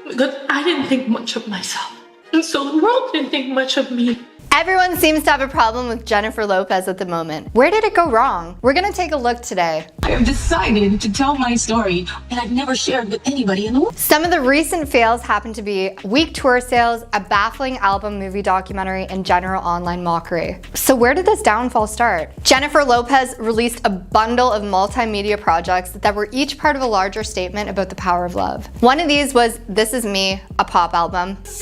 because I didn't think much of myself. And so the world didn't think much of me. Everyone seems to have a problem with Jennifer Lopez at the moment. Where did it go wrong? We're gonna take a look today. I have decided to tell my story that I've never shared with anybody in the world. Some of the recent fails happen to be weak tour sales, a baffling album movie documentary, and general online mockery. So where did this downfall start? Jennifer Lopez released a bundle of multimedia projects that were each part of a larger statement about the power of love. One of these was This Is Me, a pop album. This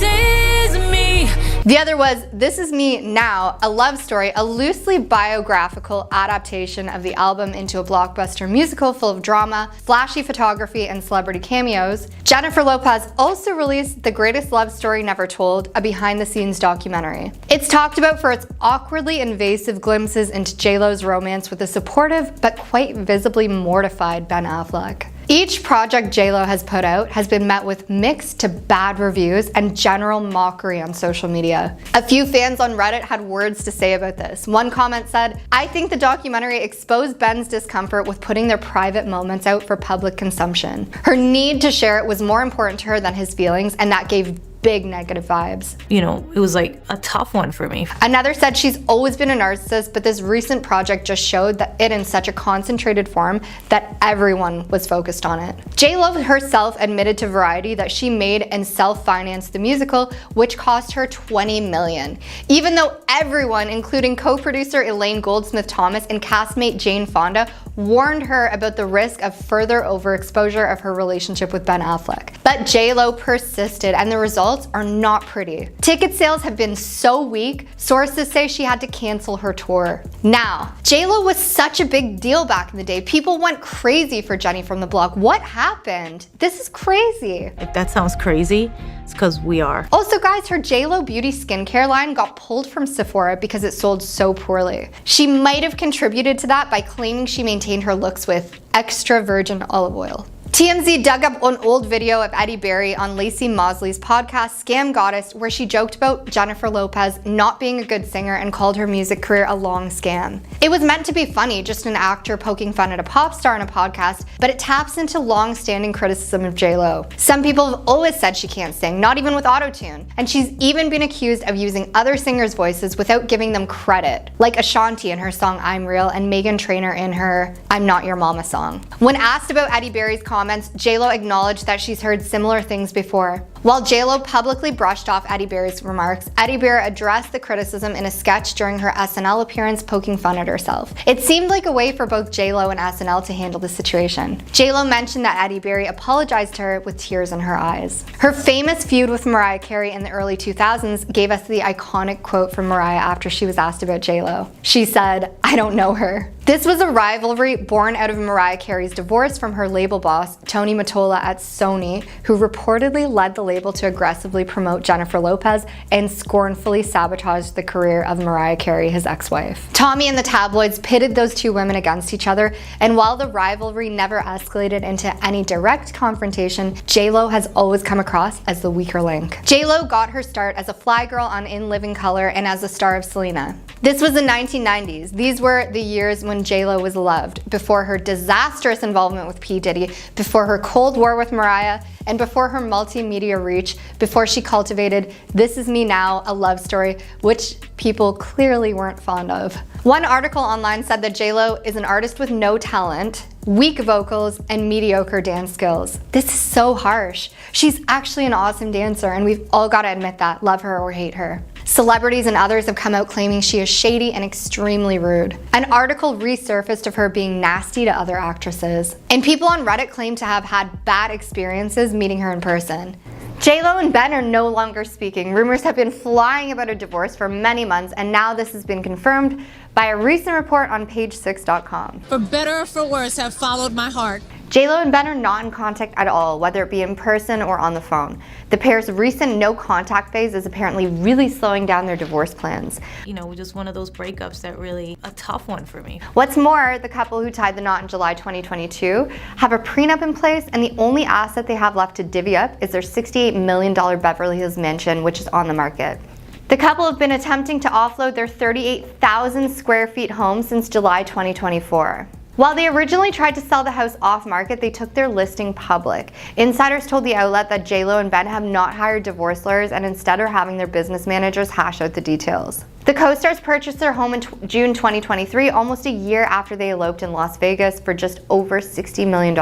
is me. The other was This Is Me Now, a love story, a loosely biographical adaptation of the album into a blockbuster musical full of drama, flashy photography, and celebrity cameos. Jennifer Lopez also released The Greatest Love Story Never Told, a behind-the-scenes documentary. It's talked about for its awkwardly invasive glimpses into J-Lo's romance with a supportive but quite visibly mortified Ben Affleck. Each project J-Lo has put out has been met with mixed to bad reviews and general mockery on social media. A few fans on Reddit had words to say about this. One comment said, "I think the documentary exposed Ben's discomfort with putting their private moments out for public consumption. Her need to share it was more important to her than his feelings, and that gave big negative vibes." You know, it was like a tough one for me. Another said she's always been a narcissist, but this recent project just showed that it in such a concentrated form that everyone was focused on it. J-Lo herself admitted to Variety that she made and self-financed the musical, which cost her $20 million. Even though everyone, including co-producer Elaine Goldsmith-Thomas and castmate Jane Fonda, warned her about the risk of further overexposure of her relationship with Ben Affleck. But J-Lo persisted, and the results are not pretty. Ticket sales have been so weak, sources say she had to cancel her tour. Now, J-Lo was such a big deal back in the day. People went crazy for Jenny from the Block. What happened? This is crazy. If that sounds crazy, it's because we are. Also guys, her J-Lo beauty skincare line got pulled from Sephora because it sold so poorly. She might have contributed to that by claiming she maintained her looks with extra virgin olive oil. TMZ dug up an old video of Eddie Berry on Lacey Mosley's podcast Scam Goddess, where she joked about Jennifer Lopez not being a good singer and called her music career a long scam. It was meant to be funny, just an actor poking fun at a pop star in a podcast, but it taps into long-standing criticism of J-Lo. Some people have always said she can't sing, not even with autotune, and she's even been accused of using other singers' voices without giving them credit, like Ashanti in her song I'm Real and Meghan Trainor in her I'm Not Your Mama song. When asked about Eddie Berry's comments, J-Lo acknowledged that she's heard similar things before. While J-Lo publicly brushed off Eddie Berry's remarks, Eddie Berry addressed the criticism in a sketch during her SNL appearance, poking fun at herself. It seemed like a way for both J-Lo and SNL to handle the situation. J-Lo mentioned that Eddie Berry apologized to her with tears in her eyes. Her famous feud with Mariah Carey in the early 2000s gave us the iconic quote from Mariah after she was asked about J-Lo. She said, "I don't know her." This was a rivalry born out of Mariah Carey's divorce from her label boss, Tony Mottola at Sony, who reportedly led the label to aggressively promote Jennifer Lopez and scornfully sabotage the career of Mariah Carey, his ex-wife. Tommy and the tabloids pitted those two women against each other, and while the rivalry never escalated into any direct confrontation, J-Lo has always come across as the weaker link. J-Lo got her start as a fly girl on In Living Color and as a star of Selena. This was the 1990s. These were the years when J-Lo was loved, before her disastrous involvement with P. Diddy, before her Cold War with Mariah, and before her multimedia reach, before she cultivated This Is Me Now, a love story, which people clearly weren't fond of. One article online said that J-Lo is an artist with no talent, weak vocals, and mediocre dance skills. This is so harsh. She's actually an awesome dancer, and we've all got to admit that, love her or hate her. Celebrities and others have come out claiming she is shady and extremely rude. An article resurfaced of her being nasty to other actresses. And people on Reddit claim to have had bad experiences meeting her in person. J-Lo and Ben are no longer speaking. Rumors have been flying about a divorce for many months, and now this has been confirmed by a recent report on page6.com. For better or for worse, have followed my heart. J-Lo and Ben are not in contact at all, whether it be in person or on the phone. The pair's recent no-contact phase is apparently really slowing down their divorce plans. You know, just one of those breakups that really a tough one for me. What's more, the couple who tied the knot in July 2022 have a prenup in place, and the only asset they have left to divvy up is their $68 million Beverly Hills mansion, which is on the market. The couple have been attempting to offload their 38,000 square feet home since July 2024. While they originally tried to sell the house off market, they took their listing public. Insiders told the outlet that J-Lo and Ben have not hired divorce lawyers and instead are having their business managers hash out the details. The co-stars purchased their home in June 2023, almost a year after they eloped in Las Vegas for just over $60 million.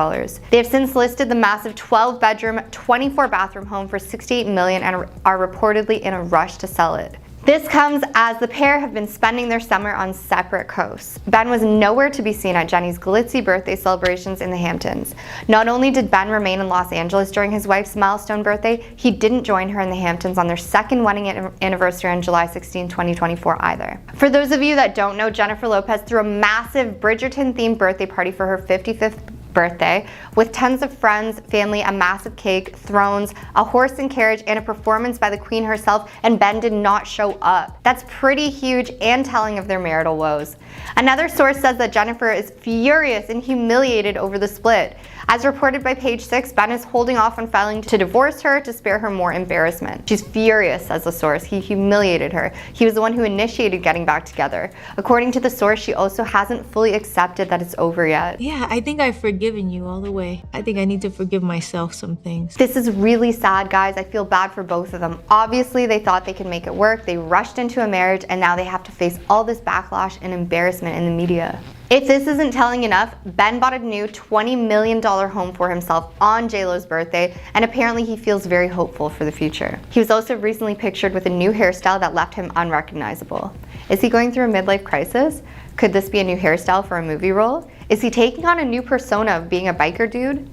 They have since listed the massive 12-bedroom, 24-bathroom home for $68 million and are reportedly in a rush to sell it. This comes as the pair have been spending their summer on separate coasts. Ben was nowhere to be seen at Jenny's glitzy birthday celebrations in the Hamptons. Not only did Ben remain in Los Angeles during his wife's milestone birthday, he didn't join her in the Hamptons on their second wedding anniversary on July 16, 2024 either. For those of you that don't know, Jennifer Lopez threw a massive Bridgerton-themed birthday party for her 55th birthday with tons of friends, family, a massive cake, thrones, a horse and carriage, and a performance by the Queen herself, and Ben did not show up. That's pretty huge and telling of their marital woes. Another source says that Jennifer is furious and humiliated over the split. As reported by Page 6, Ben is holding off on filing to divorce her to spare her more embarrassment. She's furious, says the source. He humiliated her. He was the one who initiated getting back together. According to the source, she also hasn't fully accepted that it's over yet. Yeah, I think I've forgiven you all the way. I think I need to forgive myself some things. This is really sad, guys. I feel bad for both of them. Obviously, they thought they could make it work. They rushed into a marriage, and now they have to face all this backlash and embarrassment in the media. If this isn't telling enough, Ben bought a new $20 million home for himself on J-Lo's birthday, and apparently he feels very hopeful for the future. He was also recently pictured with a new hairstyle that left him unrecognizable. Is he going through a midlife crisis? Could this be a new hairstyle for a movie role? Is he taking on a new persona of being a biker dude?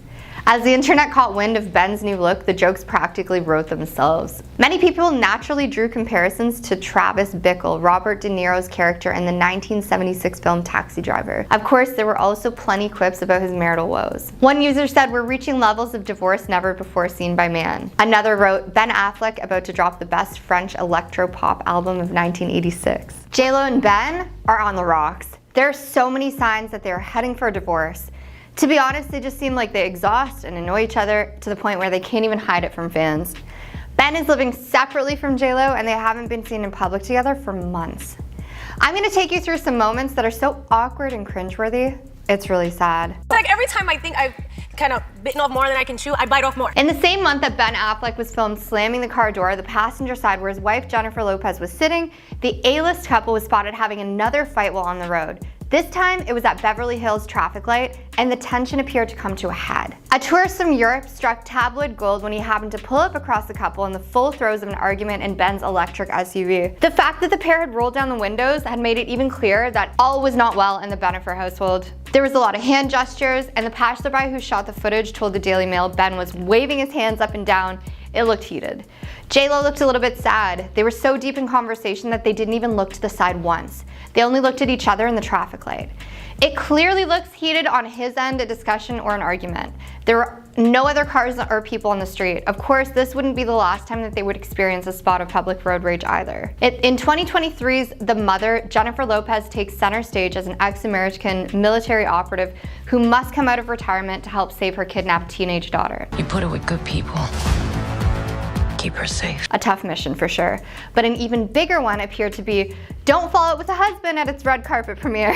As the internet caught wind of Ben's new look, the jokes practically wrote themselves. Many people naturally drew comparisons to Travis Bickle, Robert De Niro's character in the 1976 film Taxi Driver. Of course, there were also plenty quips about his marital woes. One user said, "We're reaching levels of divorce never before seen by man." Another wrote, "Ben Affleck about to drop the best French electro-pop album of 1986. J-Lo and Ben are on the rocks. There are so many signs that they are heading for a divorce. To be honest, they just seem like they exhaust and annoy each other to the point where they can't even hide it from fans. Ben is living separately from J-Lo and they haven't been seen in public together for months. I'm gonna take you through some moments that are so awkward and cringeworthy, it's really sad. Like every time I think I've kind of bitten off more than I can chew, I bite off more. In the same month that Ben Affleck was filmed slamming the car door, the passenger side where his wife Jennifer Lopez was sitting, the A-list couple was spotted having another fight while on the road. This time, it was at Beverly Hills traffic light, and the tension appeared to come to a head. A tourist from Europe struck tabloid gold when he happened to pull up across the couple in the full throes of an argument in Ben's electric SUV. The fact that the pair had rolled down the windows had made it even clearer that all was not well in the Bennifer household. There was a lot of hand gestures, and the passerby who shot the footage told the Daily Mail Ben was waving his hands up and down. It looked heated. J-Lo looked a little bit sad. They were so deep in conversation that they didn't even look to the side once. They only looked at each other in the traffic light. It clearly looks heated on his end, a discussion or an argument. There were no other cars or people on the street. Of course, this wouldn't be the last time that they would experience a spot of public road rage either. In 2023's The Mother, Jennifer Lopez takes center stage as an ex-American military operative who must come out of retirement to help save her kidnapped teenage daughter. You put her with good people. Keep her safe. A tough mission for sure. But an even bigger one appeared to be, don't fall out with a husband at its red carpet premiere.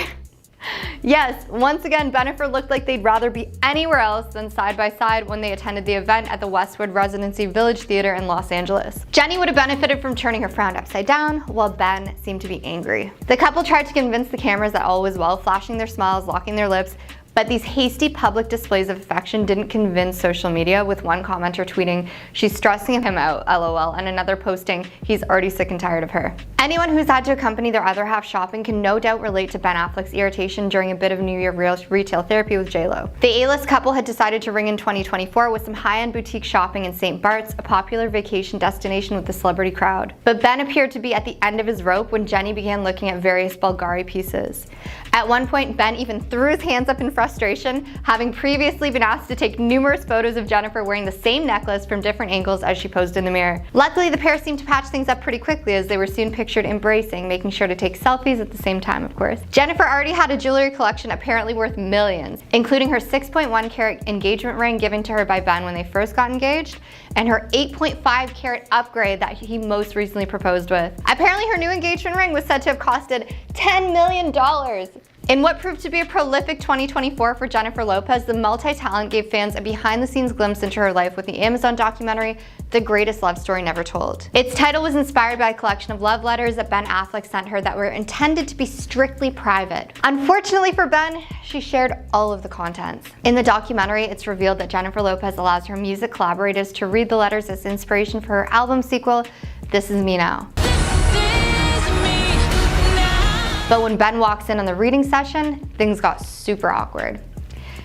Yes, once again, Bennifer looked like they'd rather be anywhere else than side by side when they attended the event at the Westwood Residency Village Theater in Los Angeles. Jenny would have benefited from turning her frown upside down, while Ben seemed to be angry. The couple tried to convince the cameras that all was well, flashing their smiles, locking their lips, but these hasty public displays of affection didn't convince social media, with one commenter tweeting, "She's stressing him out, LOL," and another posting, "He's already sick and tired of her." Anyone who's had to accompany their other half shopping can no doubt relate to Ben Affleck's irritation during a bit of New Year retail therapy with J-Lo. The A-list couple had decided to ring in 2024 with some high-end boutique shopping in St. Bart's, a popular vacation destination with the celebrity crowd. But Ben appeared to be at the end of his rope when Jenny began looking at various Bulgari pieces. At one point, Ben even threw his hands up in frustration, having previously been asked to take numerous photos of Jennifer wearing the same necklace from different angles as she posed in the mirror. Luckily, the pair seemed to patch things up pretty quickly as they were soon pictured embracing, making sure to take selfies at the same time, of course. Jennifer already had a jewelry collection apparently worth millions, including her 6.1 carat engagement ring given to her by Ben when they first got engaged, and her 8.5 carat upgrade that he most recently proposed with. Apparently, her new engagement ring was said to have costed $10 million. In what proved to be a prolific 2024 for Jennifer Lopez, the multi-talent gave fans a behind-the-scenes glimpse into her life with the Amazon documentary, The Greatest Love Story Never Told. Its title was inspired by a collection of love letters that Ben Affleck sent her that were intended to be strictly private. Unfortunately for Ben, she shared all of the contents. In the documentary, it's revealed that Jennifer Lopez allows her music collaborators to read the letters as inspiration for her album sequel, This Is Me Now. But when Ben walks in on the reading session, things got super awkward.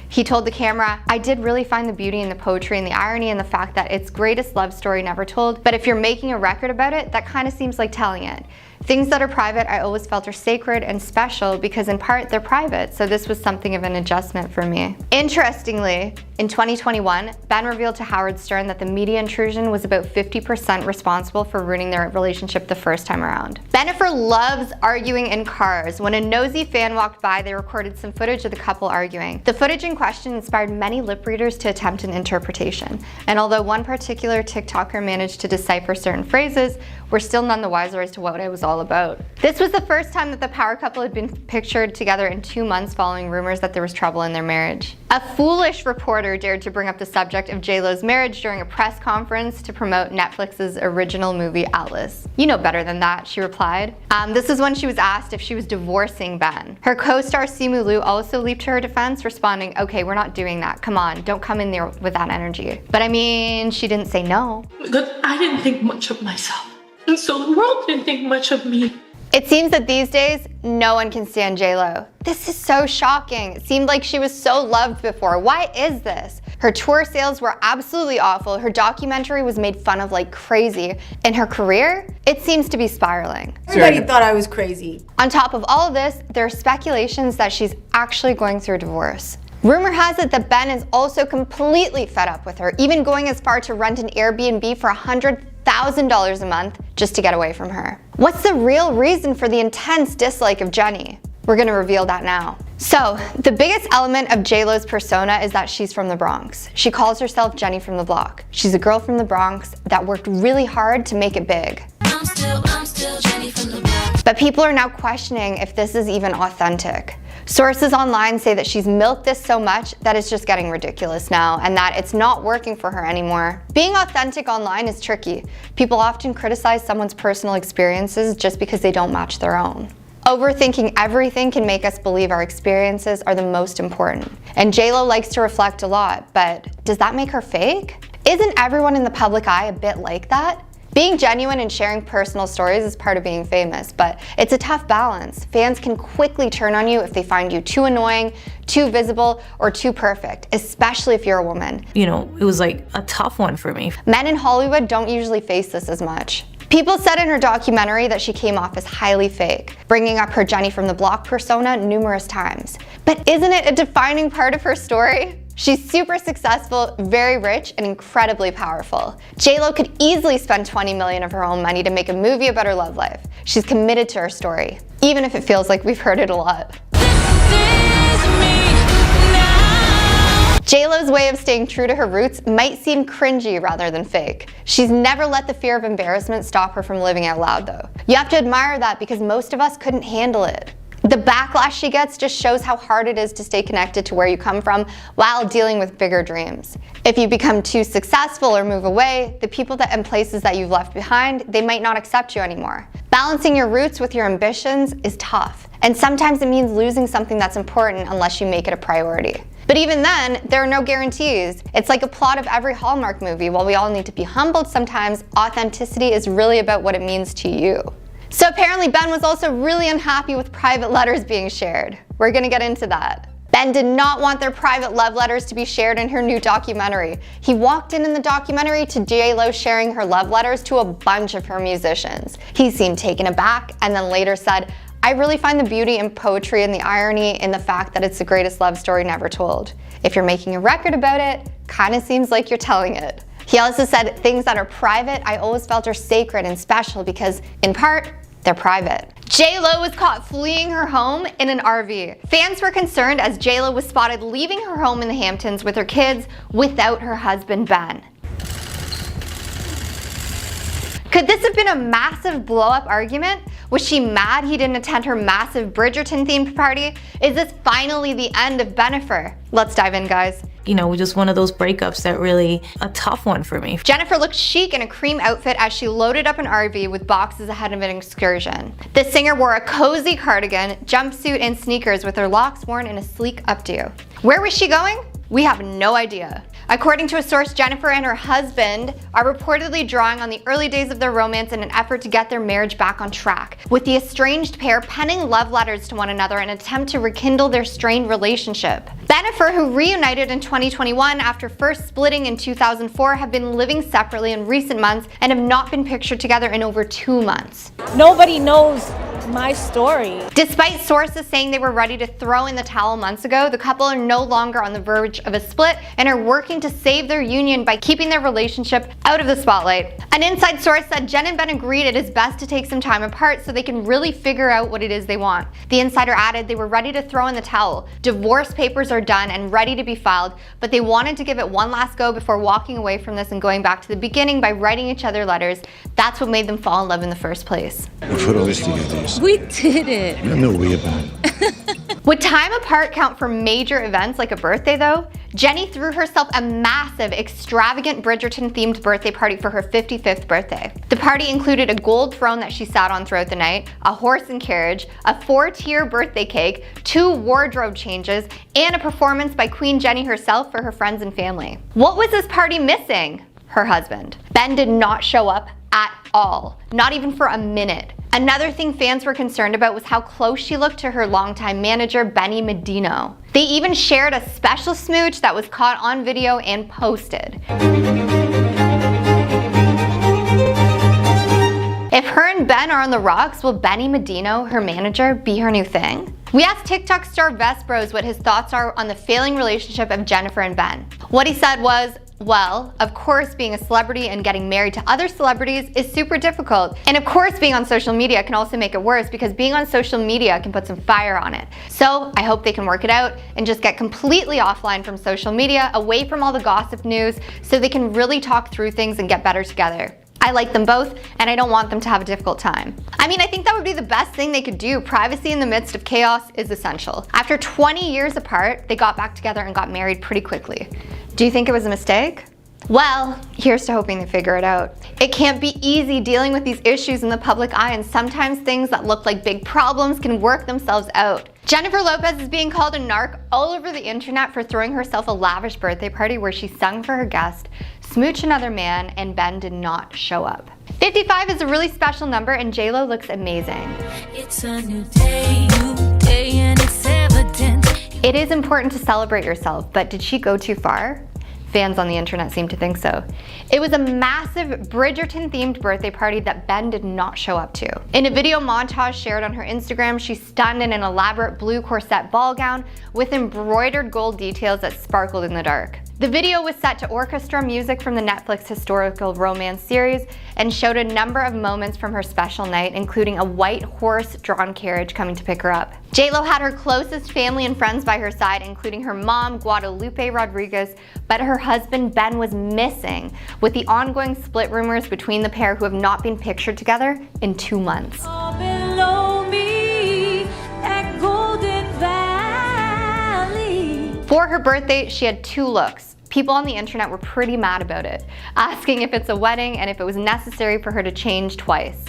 He told the camera, "I did really find the beauty in the poetry and the irony and the fact that it's greatest love story never told, but if you're making a record about it, that kind of seems like telling it. Things that are private, I always felt are sacred and special because in part they're private, so this was something of an adjustment for me." Interestingly, in 2021, Ben revealed to Howard Stern that the media intrusion was about 50% responsible for ruining their relationship the first time around. Jennifer loves arguing in cars. When a nosy fan walked by, they recorded some footage of the couple arguing. The footage in question inspired many lip readers to attempt an interpretation. And although one particular TikToker managed to decipher certain phrases, we're still none the wiser as to what it was all about. This was the first time that the power couple had been pictured together in 2 months following rumors that there was trouble in their marriage. A foolish reporter dared to bring up the subject of J-Lo's marriage during a press conference to promote Netflix's original movie Atlas. "You know better than that," she replied. This is when she was asked if she was divorcing Ben. Her co-star Simu Liu also leaped to her defense, responding, "Okay, we're not doing that. Come on, don't come in there with that energy." But I mean, she didn't say no. Because I didn't think much of myself. And so the world didn't think much of me. It seems that these days, no one can stand J-Lo. This is so shocking. It seemed like she was so loved before. Why is this? Her tour sales were absolutely awful. Her documentary was made fun of like crazy. And her career, it seems to be spiraling. Everybody thought I was crazy. On top of all of this, there are speculations that she's actually going through a divorce. Rumor has it that Ben is also completely fed up with her, even going as far to rent an Airbnb for $100,000 a month just to get away from her. What's the real reason for the intense dislike of Jenny? We're gonna reveal that now. So, the biggest element of J-Lo's persona is that she's from the Bronx. She calls herself Jenny from the block. She's a girl from the Bronx that worked really hard to make it big. I'm still Jenny from the block. But people are now questioning if this is even authentic. Sources online say that she's milked this so much that it's just getting ridiculous now and that it's not working for her anymore. Being authentic online is tricky. People often criticize someone's personal experiences just because they don't match their own. Overthinking everything can make us believe our experiences are the most important. And J-Lo likes to reflect a lot, but does that make her fake? Isn't everyone in the public eye a bit like that? Being genuine and sharing personal stories is part of being famous, but it's a tough balance. Fans can quickly turn on you if they find you too annoying, too visible, or too perfect, especially if you're a woman. You know, it was like a tough one for me. Men in Hollywood don't usually face this as much. People said in her documentary that she came off as highly fake, bringing up her Jenny from the block persona numerous times. But isn't it a defining part of her story? She's super successful, very rich, and incredibly powerful. J-Lo could easily spend $20 million of her own money to make a movie about her love life. She's committed to her story, even if it feels like we've heard it a lot. J-Lo's way of staying true to her roots might seem cringy rather than fake. She's never let the fear of embarrassment stop her from living out loud though. You have to admire that because most of us couldn't handle it. The backlash she gets just shows how hard it is to stay connected to where you come from while dealing with bigger dreams. If you become too successful or move away, the people and places that you've left behind, they might not accept you anymore. Balancing your roots with your ambitions is tough, and sometimes it means losing something that's important unless you make it a priority. But even then, there are no guarantees. It's like a plot of every Hallmark movie. While we all need to be humbled sometimes, authenticity is really about what it means to you. So apparently Ben was also really unhappy with private letters being shared. We're gonna get into that. Ben did not want their private love letters to be shared in her new documentary. He walked in the documentary to J-Lo sharing her love letters to a bunch of her musicians. He seemed taken aback and then later said, "I really find the beauty in poetry and the irony in the fact that it's the greatest love story never told. If you're making a record about it, kinda seems like you're telling it." He also said, "Things that are private, I always felt are sacred and special because, in part, they're private." J-Lo was caught fleeing her home in an RV. Fans were concerned as J-Lo was spotted leaving her home in the Hamptons with her kids without her husband, Ben. Could this have been a massive blow-up argument? Was she mad he didn't attend her massive Bridgerton-themed party? Is this finally the end of Jennifer? Let's dive in, guys. You know, just one of those breakups that really a tough one for me. Jennifer looked chic in a cream outfit as she loaded up an RV with boxes ahead of an excursion. The singer wore a cozy cardigan, jumpsuit, and sneakers with her locks worn in a sleek updo. Where was she going? We have no idea. According to a source, Jennifer and her husband are reportedly drawing on the early days of their romance in an effort to get their marriage back on track, with the estranged pair penning love letters to one another in an attempt to rekindle their strained relationship. Jennifer, who reunited in 2021 after first splitting in 2004, have been living separately in recent months and have not been pictured together in over 2 months. Nobody knows my story. Despite sources saying they were ready to throw in the towel months ago, the couple are no longer on the verge of a split and are working to save their union by keeping their relationship out of the spotlight. An inside source said Jen and Ben agreed it is best to take some time apart so they can really figure out what it is they want. The insider added they were ready to throw in the towel. Divorce papers are done and ready to be filed, but they wanted to give it one last go before walking away from this and going back to the beginning by writing each other letters. That's what made them fall in love in the first place. We put all this together. We did it. I know we about. Would time apart count for major events like a birthday though? Jenny threw herself a massive, extravagant Bridgerton-themed birthday party for her 55th birthday. The party included a gold throne that she sat on throughout the night, a horse and carriage, a 4-tier birthday cake, 2 wardrobe changes, and a performance by Queen Jenny herself for her friends and family. What was this party missing? Her husband. Ben did not show up at all, not even for a minute. Another thing fans were concerned about was how close she looked to her longtime manager, Benny Medino. They even shared a special smooch that was caught on video and posted. If her and Ben are on the rocks, will Benny Medino, her manager, be her new thing? We asked TikTok star Vespros what his thoughts are on the failing relationship of Jennifer and Ben. What he said was, well, of course being a celebrity and getting married to other celebrities is super difficult. And of course being on social media can also make it worse because being on social media can put some fire on it. So I hope they can work it out and just get completely offline from social media, away from all the gossip news, so they can really talk through things and get better together. I like them both, and I don't want them to have a difficult time. I mean, I think that would be the best thing they could do. Privacy in the midst of chaos is essential. After 20 years apart, they got back together and got married pretty quickly. Do you think it was a mistake? Well, here's to hoping they figure it out. It can't be easy dealing with these issues in the public eye, and sometimes things that look like big problems can work themselves out. Jennifer Lopez is being called a narc all over the internet for throwing herself a lavish birthday party where she sung for her guest, smooched another man, and Ben did not show up. 55 is a really special number, and J-Lo looks amazing. It's a new day and it's evident. It is important to celebrate yourself, but did she go too far? Fans on the internet seem to think so. It was a massive Bridgerton-themed birthday party that Ben did not show up to. In a video montage shared on her Instagram, she's stunned in an elaborate blue corset ball gown with embroidered gold details that sparkled in the dark. The video was set to orchestra music from the Netflix historical romance series and showed a number of moments from her special night, including a white horse-drawn carriage coming to pick her up. J-Lo had her closest family and friends by her side, including her mom, Guadalupe Rodriguez, but her husband, Ben, was missing, with the ongoing split rumors between the pair who have not been pictured together in 2 months. For her birthday, she had 2 looks. People on the internet were pretty mad about it, asking if it's a wedding and if it was necessary for her to change twice.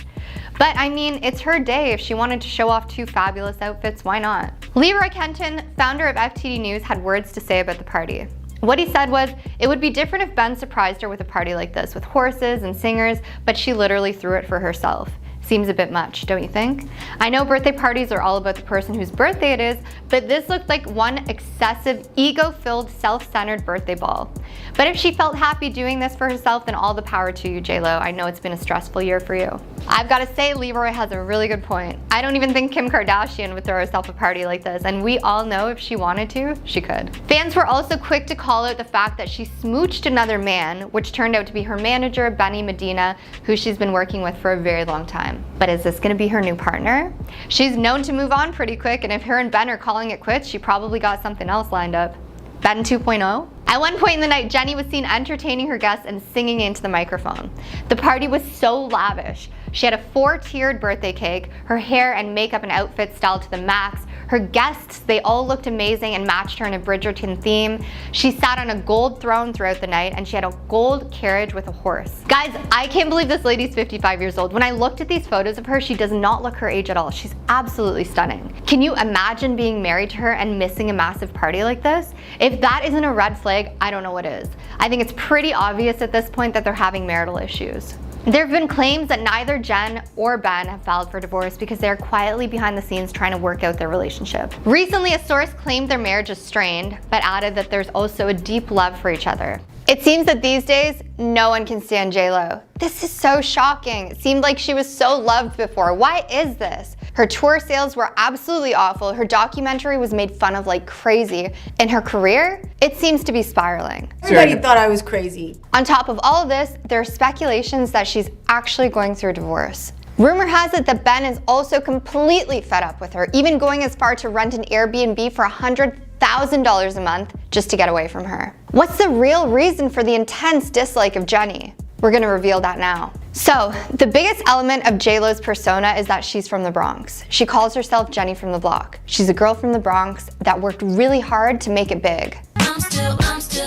But I mean, it's her day. If she wanted to show off 2 fabulous outfits, why not? Leroy Kenton, founder of FTD News, had words to say about the party. What he said was, it would be different if Ben surprised her with a party like this, with horses and singers, but she literally threw it for herself. Seems a bit much, don't you think? I know birthday parties are all about the person whose birthday it is, but this looked like one excessive, ego-filled, self-centered birthday ball. But if she felt happy doing this for herself, then all the power to you, J-Lo. I know it's been a stressful year for you. I've got to say, Leroy has a really good point. I don't even think Kim Kardashian would throw herself a party like this, and we all know if she wanted to, she could. Fans were also quick to call out the fact that she smooched another man, which turned out to be her manager, Benny Medina, who she's been working with for a very long time. But is this gonna be her new partner? She's known to move on pretty quick, and if her and Ben are calling it quits, she probably got something else lined up. Ben 2.0? At one point in the night, Jenny was seen entertaining her guests and singing into the microphone. The party was so lavish. She had a 4-tiered birthday cake, her hair and makeup and outfit styled to the max. Her guests, they all looked amazing and matched her in a Bridgerton theme. She sat on a gold throne throughout the night, and she had a gold carriage with a horse. Guys, I can't believe this lady's 55 years old. When I looked at these photos of her, she does not look her age at all. She's absolutely stunning. Can you imagine being married to her and missing a massive party like this? If that isn't a red flag, I don't know what is. I think it's pretty obvious at this point that they're having marital issues. There have been claims that neither Jen or Ben have filed for divorce because they're quietly behind the scenes trying to work out their relationship. Recently, a source claimed their marriage is strained, but added that there's also a deep love for each other. It seems that these days, no one can stand J-Lo. This is so shocking. It seemed like she was so loved before. Why is this? Her tour sales were absolutely awful. Her documentary was made fun of like crazy. And her career, it seems to be spiraling. Everybody thought I was crazy. On top of all of this, there are speculations that she's actually going through a divorce. Rumor has it that Ben is also completely fed up with her, even going as far to rent an Airbnb for $100,000 a month just to get away from her. What's the real reason for the intense dislike of Jenny? We're gonna reveal that now. So, the biggest element of J-Lo's persona is that she's from the Bronx. She calls herself Jenny from the block. She's a girl from the Bronx that worked really hard to make it big. I'm still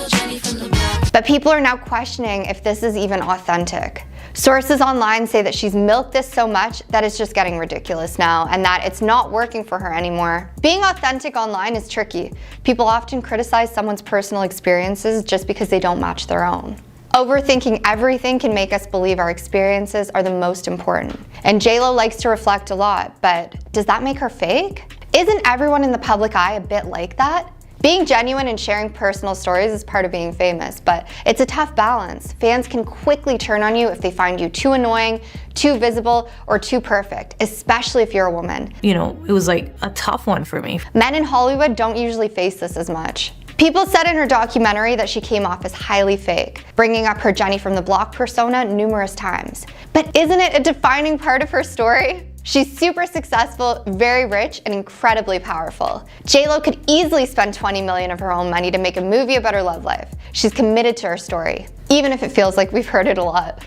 Jenny from the block. But people are now questioning if this is even authentic. Sources online say that she's milked this so much that it's just getting ridiculous now, and that it's not working for her anymore. Being authentic online is tricky. People often criticize someone's personal experiences just because they don't match their own. Overthinking everything can make us believe our experiences are the most important. And J-Lo likes to reflect a lot, but does that make her fake? Isn't everyone in the public eye a bit like that? Being genuine and sharing personal stories is part of being famous, but it's a tough balance. Fans can quickly turn on you if they find you too annoying, too visible, or too perfect, especially if you're a woman. You know, it was like a tough one for me. Men in Hollywood don't usually face this as much. People said in her documentary that she came off as highly fake, bringing up her Jenny from the block persona numerous times. But isn't it a defining part of her story? She's super successful, very rich, and incredibly powerful. J-Lo could easily spend $20 million of her own money to make a movie about her love life. She's committed to her story, even if it feels like we've heard it a lot.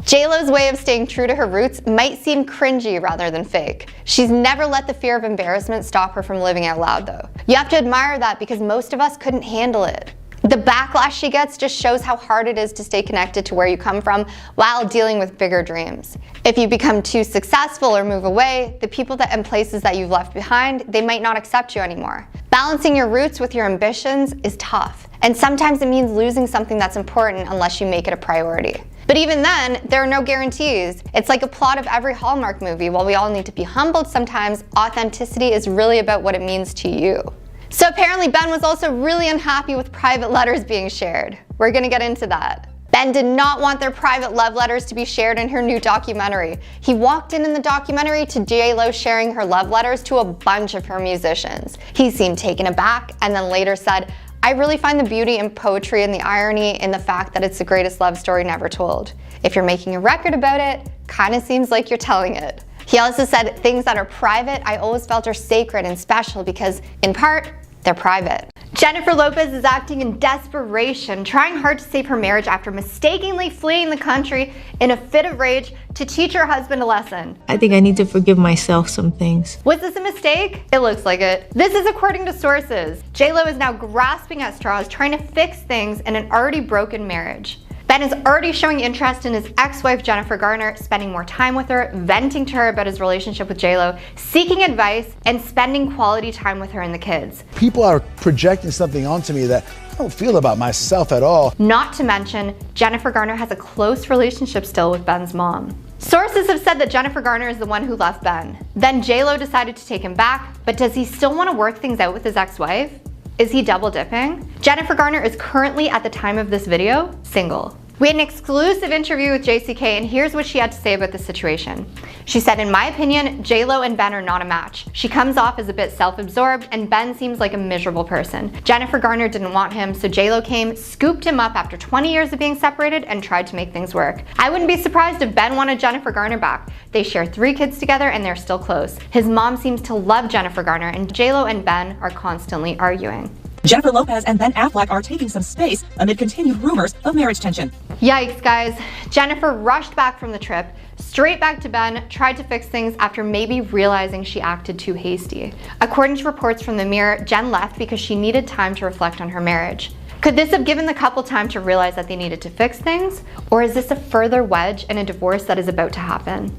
J-Lo's way of staying true to her roots might seem cringy rather than fake. She's never let the fear of embarrassment stop her from living out loud though. You have to admire that because most of us couldn't handle it. The backlash she gets just shows how hard it is to stay connected to where you come from while dealing with bigger dreams. If you become too successful or move away, the people and places that you've left behind, they might not accept you anymore. Balancing your roots with your ambitions is tough, and sometimes it means losing something that's important unless you make it a priority. But even then, there are no guarantees. It's like a plot of every Hallmark movie. While we all need to be humbled sometimes, authenticity is really about what it means to you. So apparently Ben was also really unhappy with private letters being shared. We're gonna get into that. Ben did not want their private love letters to be shared in her new documentary. He walked in the documentary to J-Lo sharing her love letters to a bunch of her musicians. He seemed taken aback and then later said, "I really find the beauty in poetry and the irony in the fact that it's the greatest love story never told. If you're making a record about it, kinda seems like you're telling it." He also said, "Things that are private, I always felt are sacred and special because, in part, they're private." Jennifer Lopez is acting in desperation, trying hard to save her marriage after mistakenly fleeing the country in a fit of rage to teach her husband a lesson. I think I need to forgive myself some things. Was this a mistake? It looks like it. This is according to sources. J-Lo is now grasping at straws, trying to fix things in an already broken marriage. Ben is already showing interest in his ex-wife Jennifer Garner, spending more time with her, venting to her about his relationship with J-Lo, seeking advice, and spending quality time with her and the kids. People are projecting something onto me that I don't feel about myself at all. Not to mention, Jennifer Garner has a close relationship still with Ben's mom. Sources have said that Jennifer Garner is the one who left Ben. Then J-Lo decided to take him back, but does he still want to work things out with his ex-wife? Is he double dipping? Jennifer Garner is currently, at the time of this video, single. We had an exclusive interview with JCK, and here's what she had to say about the situation. She said, in my opinion, J-Lo and Ben are not a match. She comes off as a bit self-absorbed, and Ben seems like a miserable person. Jennifer Garner didn't want him, so J-Lo came, scooped him up after 20 years of being separated, and tried to make things work. I wouldn't be surprised if Ben wanted Jennifer Garner back. They share 3 kids together, and they're still close. His mom seems to love Jennifer Garner, and J-Lo and Ben are constantly arguing. Jennifer Lopez and Ben Affleck are taking some space amid continued rumors of marriage tension. Yikes, guys. Jennifer rushed back from the trip, straight back to Ben, tried to fix things after maybe realizing she acted too hasty. According to reports from the Mirror, Jen left because she needed time to reflect on her marriage. Could this have given the couple time to realize that they needed to fix things? Or is this a further wedge in a divorce that is about to happen?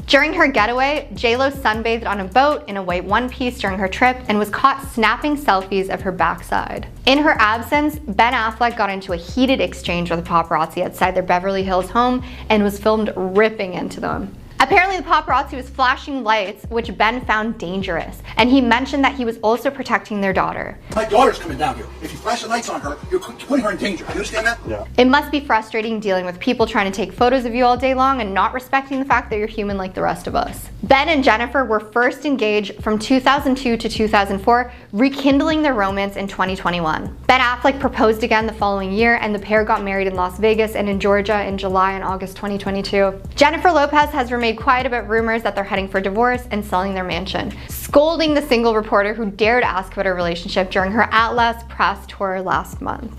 During her getaway, J-Lo sunbathed on a boat in a white one-piece during her trip and was caught snapping selfies of her backside. In her absence, Ben Affleck got into a heated exchange with the paparazzi outside their Beverly Hills home and was filmed ripping into them. Apparently, the paparazzi was flashing lights, which Ben found dangerous, and he mentioned that he was also protecting their daughter. My daughter's coming down here. If you flash the lights on her, you're putting her in danger. You understand that? Yeah. It must be frustrating dealing with people trying to take photos of you all day long and not respecting the fact that you're human like the rest of us. Ben and Jennifer were first engaged from 2002 to 2004, rekindling their romance in 2021. Ben Affleck proposed again the following year, and the pair got married in Las Vegas and in Georgia in July and August 2022. Jennifer Lopez has remained quiet about rumors that they're heading for divorce and selling their mansion, scolding the single reporter who dared ask about her relationship during her Atlas press tour last month.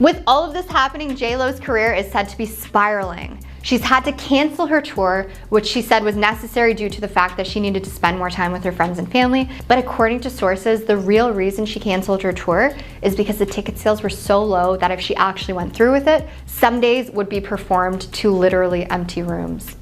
With all of this happening, J-Lo's career is said to be spiraling. She's had to cancel her tour, which she said was necessary due to the fact that she needed to spend more time with her friends and family. But according to sources, the real reason she canceled her tour is because the ticket sales were so low that if she actually went through with it, some days would be performed to literally empty rooms.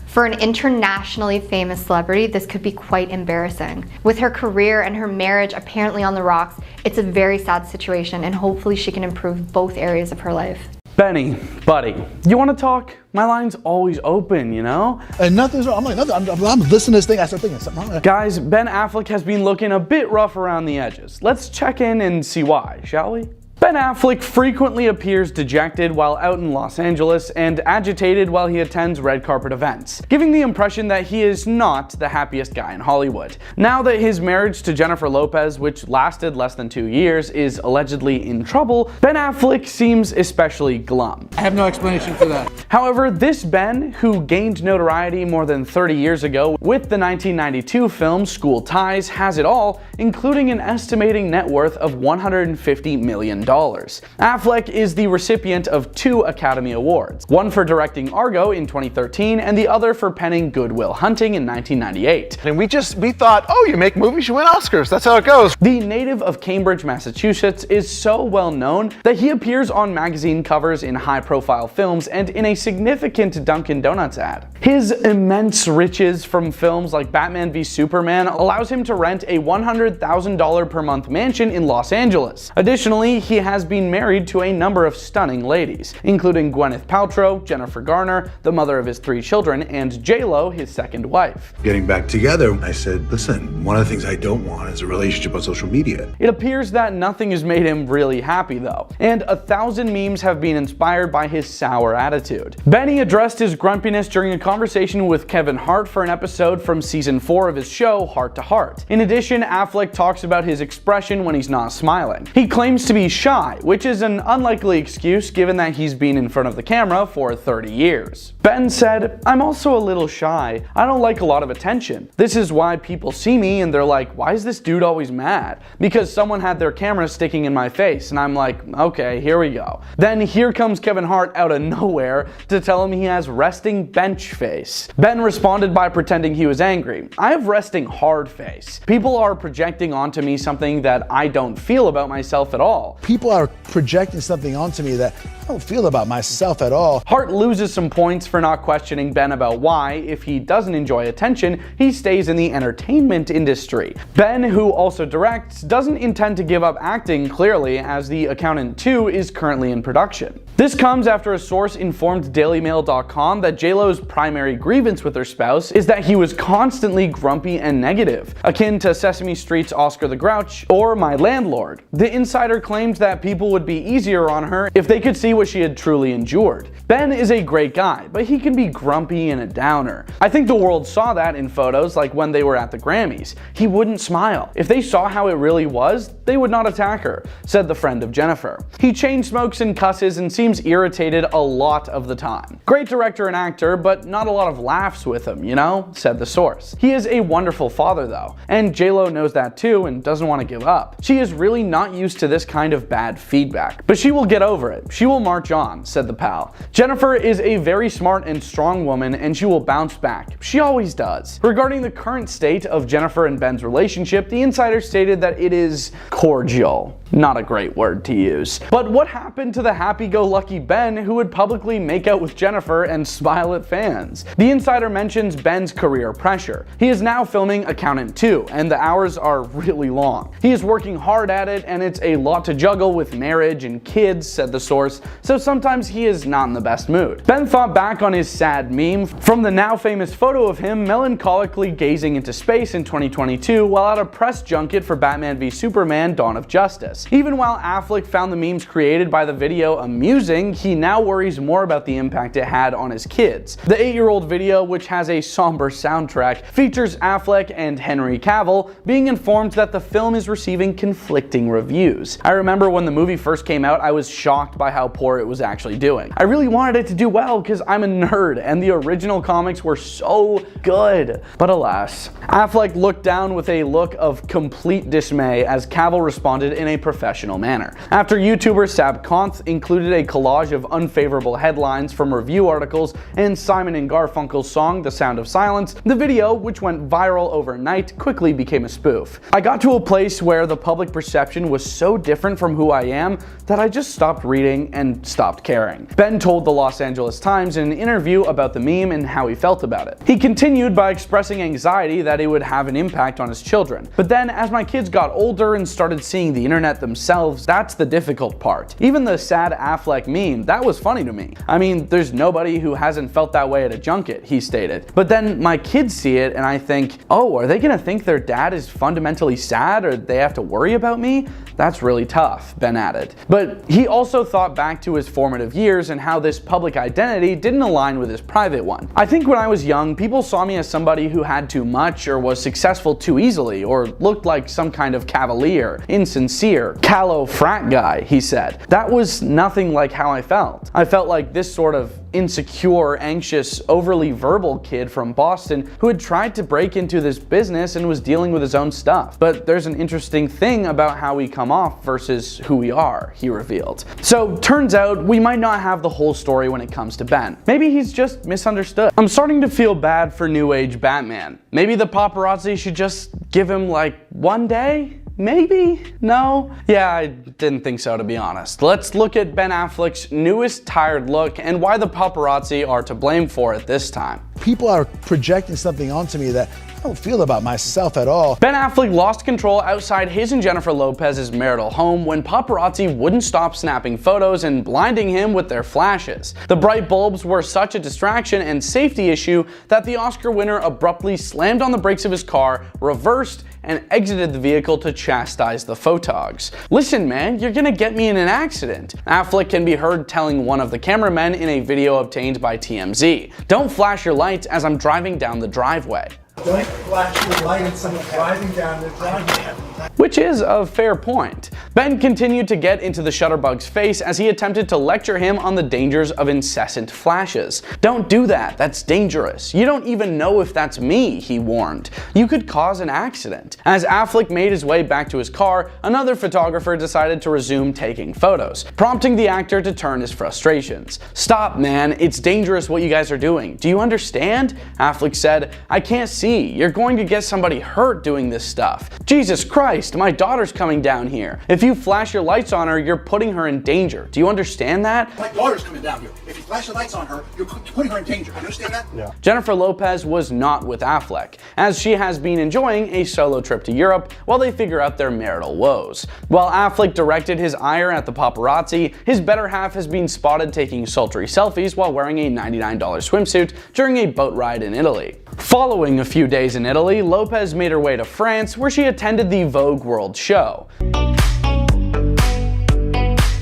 For an internationally famous celebrity, this could be quite embarrassing. With her career and her marriage apparently on the rocks, it's a very sad situation, and hopefully she can improve both areas of her life. Benny, buddy, you want to talk? My line's always open, you know? And nothing's wrong. I'm listening to this thing. I start thinking something wrong. Guys, Ben Affleck has been looking a bit rough around the edges. Let's check in and see why, shall we? Ben Affleck frequently appears dejected while out in Los Angeles and agitated while he attends red carpet events, giving the impression that he is not the happiest guy in Hollywood. Now that his marriage to Jennifer Lopez, which lasted less than 2 years, is allegedly in trouble, Ben Affleck seems especially glum. I have no explanation for that. However, this Ben, who gained notoriety more than 30 years ago with the 1992 film School Ties, has it all, including an estimating net worth of $150 million. Affleck is the recipient of 2 Academy Awards, one for directing Argo in 2013 and the other for penning Good Will Hunting in 1998. And we thought, oh, you make movies, you win Oscars. That's how it goes. The native of Cambridge, Massachusetts is so well known that he appears on magazine covers in high-profile films and in a significant Dunkin' Donuts ad. His immense riches from films like Batman v Superman allows him to rent a $100,000 per month mansion in Los Angeles. Additionally, he has been married to a number of stunning ladies, including Gwyneth Paltrow, Jennifer Garner, the mother of his 3 children, and J-Lo, his second wife. Getting back together, I said, listen, one of the things I don't want is a relationship on social media. It appears that nothing has made him really happy though, and 1,000 memes have been inspired by his sour attitude. Benny addressed his grumpiness during a conversation with Kevin Hart for an episode from season 4 of his show, Heart to Heart. In addition, Affleck talks about his expression when he's not smiling. He claims to be shy, which is an unlikely excuse given that he's been in front of the camera for 30 years. Ben said, "I'm also a little shy. I don't like a lot of attention. This is why people see me and they're like, why is this dude always mad? Because someone had their camera sticking in my face." And I'm like, okay, here we go. Then here comes Kevin Hart out of nowhere to tell him he has resting bench face. Ben responded by pretending he was angry. "I have resting hard face. People are projecting onto me something that I don't feel about myself at all. People are projecting something onto me that I don't feel about myself at all." Hart loses some points for not questioning Ben about why, if he doesn't enjoy attention, he stays in the entertainment industry. Ben, who also directs, doesn't intend to give up acting clearly, as The Accountant 2 is currently in production. This comes after a source informed DailyMail.com that J-Lo's primary grievance with her spouse is that he was constantly grumpy and negative, akin to Sesame Street's Oscar the Grouch or My Landlord. The insider claimed that people would be easier on her if they could see what she had truly endured. Ben is a great guy, but he can be grumpy and a downer. I think the world saw that in photos like when they were at the Grammys. He wouldn't smile. If they saw how it really was, they would not attack her, said the friend of Jennifer. He chain smokes and cusses and seems irritated a lot of the time. Great director and actor, but not a lot of laughs with him, you know, said the source. He is a wonderful father though, and J-Lo knows that too and doesn't want to give up. She is really not used to this kind of bad feedback, but she will get over it. She will march on, said the pal. Jennifer is a very smart and strong woman and she will bounce back. She always does. Regarding the current state of Jennifer and Ben's relationship, the insider stated that it is cordial. Not a great word to use. But what happened to the happy-go-lucky Ben who would publicly make out with Jennifer and smile at fans? The insider mentions Ben's career pressure. He is now filming Accountant 2, and the hours are really long. He is working hard at it, and it's a lot to juggle with marriage and kids, said the source, so sometimes he is not in the best mood. Ben thought back on his sad meme from the now famous photo of him melancholically gazing into space in 2022 while at a press junket for Batman v Superman: Dawn of Justice. Even while Affleck found the memes created by the video amusing, he now worries more about the impact it had on his kids. The 8-year-old video, which has a somber soundtrack, features Affleck and Henry Cavill being informed that the film is receiving conflicting reviews. I remember when the movie first came out, I was shocked by how poor it was actually doing. I really wanted it to do well because I'm a nerd and the original comics were so good. But alas, Affleck looked down with a look of complete dismay as Cavill responded in a professional manner. After YouTuber Sab Conth included a collage of unfavorable headlines from review articles and Simon and Garfunkel's song The Sound of Silence, the video, which went viral overnight, quickly became a spoof. I got to a place where the public perception was so different from who I am that I just stopped reading and stopped caring. Ben told the Los Angeles Times in an interview about the meme and how he felt about it. He continued by expressing anxiety that it would have an impact on his children. But then, as my kids got older and started seeing the internet themselves, that's the difficult part. Even the sad Affleck meme, that was funny to me. I mean, there's nobody who hasn't felt that way at a junket, he stated. But then my kids see it and I think, oh, are they gonna think their dad is fundamentally sad or they have to worry about me? That's really tough, Ben added. But he also thought back to his formative years and how this public identity didn't align with his private one. I think when I was young, people saw me as somebody who had too much or was successful too easily or looked like some kind of cavalier, insincere, callow frat guy, he said. That was nothing like how I felt. I felt like this sort of insecure, anxious, overly verbal kid from Boston who had tried to break into this business and was dealing with his own stuff. But there's an interesting thing about how we come off versus who we are, he revealed. So turns out we might not have the whole story when it comes to Ben. Maybe he's just misunderstood. I'm starting to feel bad for New Age Batman. Maybe the paparazzi should just give him like one day? Maybe? No? Yeah, I didn't think so, to be honest. Let's look at Ben Affleck's newest tired look and why the paparazzi are to blame for it this time. People are projecting something onto me that I don't feel about myself at all. Ben Affleck lost control outside his and Jennifer Lopez's marital home when paparazzi wouldn't stop snapping photos and blinding him with their flashes. The bright bulbs were such a distraction and safety issue that the Oscar winner abruptly slammed on the brakes of his car, reversed, and exited the vehicle to chastise the photogs. Listen, man, you're gonna get me in an accident. Affleck can be heard telling one of the cameramen in a video obtained by TMZ. Don't flash your lights as I'm driving down the driveway. Don't flash your light at someone driving down the driveway. Which is a fair point. Ben continued to get into the shutterbug's face as he attempted to lecture him on the dangers of incessant flashes. Don't do that, that's dangerous. You don't even know if that's me, he warned. You could cause an accident. As Affleck made his way back to his car, another photographer decided to resume taking photos, prompting the actor to turn his frustrations. Stop, man, it's dangerous what you guys are doing. Do you understand? Affleck said, I can't see. You're going to get somebody hurt doing this stuff. Jesus Christ, my daughter's coming down here. If If you flash your lights on her, you're putting her in danger. Do you understand that? My daughter's coming down here. If you flash the lights on her, you're putting her in danger. You understand that? Yeah. Jennifer Lopez was not with Affleck, as she has been enjoying a solo trip to Europe while they figure out their marital woes. While Affleck directed his ire at the paparazzi, his better half has been spotted taking sultry selfies while wearing a $99 swimsuit during a boat ride in Italy. Following a few days in Italy, Lopez made her way to France, where she attended the Vogue World show.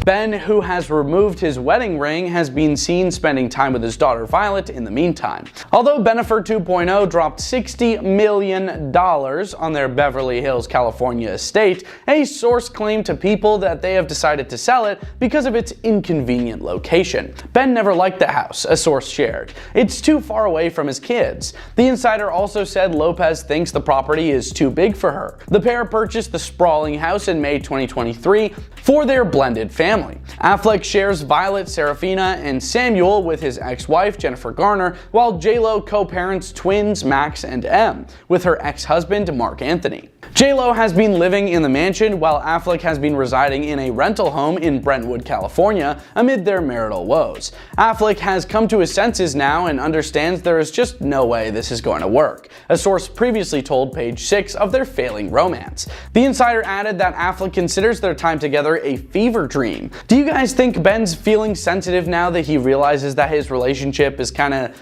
Ben, who has removed his wedding ring, has been seen spending time with his daughter Violet in the meantime. Although Bennifer 2.0 dropped $60 million on their Beverly Hills, California estate, a source claimed to People that they have decided to sell it because of its inconvenient location. Ben never liked the house, a source shared. It's too far away from his kids. The insider also said Lopez thinks the property is too big for her. The pair purchased the sprawling house in May 2023 for their blended family. Affleck shares Violet, Serafina, and Samuel with his ex-wife Jennifer Garner, while J-Lo co-parents twins Max and Em with her ex-husband Mark Anthony. J-Lo has been living in the mansion while Affleck has been residing in a rental home in Brentwood, California amid their marital woes. Affleck has come to his senses now and understands there is just no way this is going to work, a source previously told Page 6 of their failing romance. The insider added that Affleck considers their time together a fever dream. Do you guys think Ben's feeling sensitive now that he realizes that his relationship is kinda,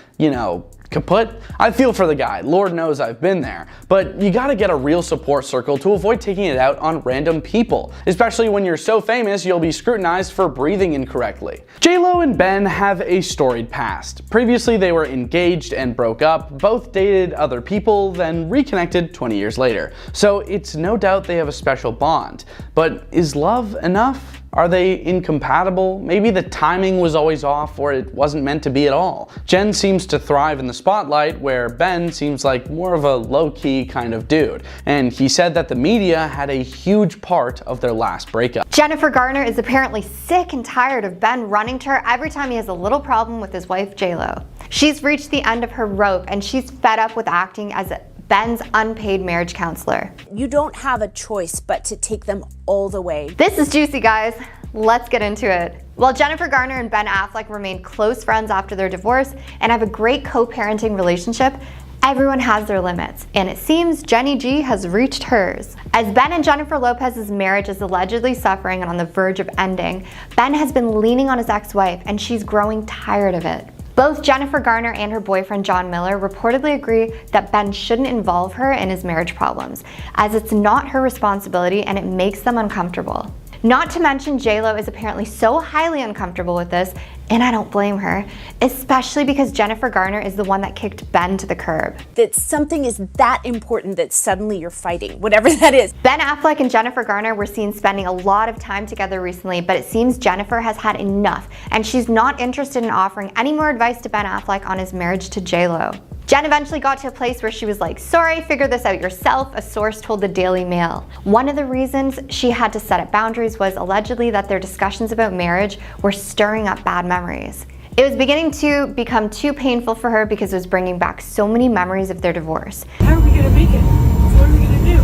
kaput? I feel for the guy, Lord knows I've been there, but you gotta get a real support circle to avoid taking it out on random people, especially when you're so famous you'll be scrutinized for breathing incorrectly. J-Lo and Ben have a storied past. Previously they were engaged and broke up, both dated other people, then reconnected 20 years later, so it's no doubt they have a special bond. But is love enough? Are they incompatible? Maybe the timing was always off, or it wasn't meant to be at all. Jen seems to thrive in the spotlight, where Ben seems like more of a low-key kind of dude. And he said that the media had a huge part of their last breakup. Jennifer Garner is apparently sick and tired of Ben running to her every time he has a little problem with his wife J-Lo. She's reached the end of her rope, and she's fed up with acting as Ben's unpaid marriage counselor. You don't have a choice but to take them all the way. This is juicy, guys. Let's get into it. While Jennifer Garner and Ben Affleck remained close friends after their divorce and have a great co-parenting relationship, everyone has their limits, and it seems Jenny G has reached hers. As Ben and Jennifer Lopez's marriage is allegedly suffering and on the verge of ending, Ben has been leaning on his ex-wife, and she's growing tired of it. Both Jennifer Garner and her boyfriend John Miller reportedly agree that Ben shouldn't involve her in his marriage problems, as it's not her responsibility and it makes them uncomfortable. Not to mention J-Lo is apparently so highly uncomfortable with this, and I don't blame her, especially because Jennifer Garner is the one that kicked Ben to the curb. That something is that important that suddenly you're fighting, whatever that is. Ben Affleck and Jennifer Garner were seen spending a lot of time together recently, but it seems Jennifer has had enough, and she's not interested in offering any more advice to Ben Affleck on his marriage to J-Lo. Jen eventually got to a place where she was like, sorry, figure this out yourself, a source told the Daily Mail. One of the reasons she had to set up boundaries was allegedly that their discussions about marriage were stirring up bad memories. It was beginning to become too painful for her because it was bringing back so many memories of their divorce. How are we gonna make it? What are we gonna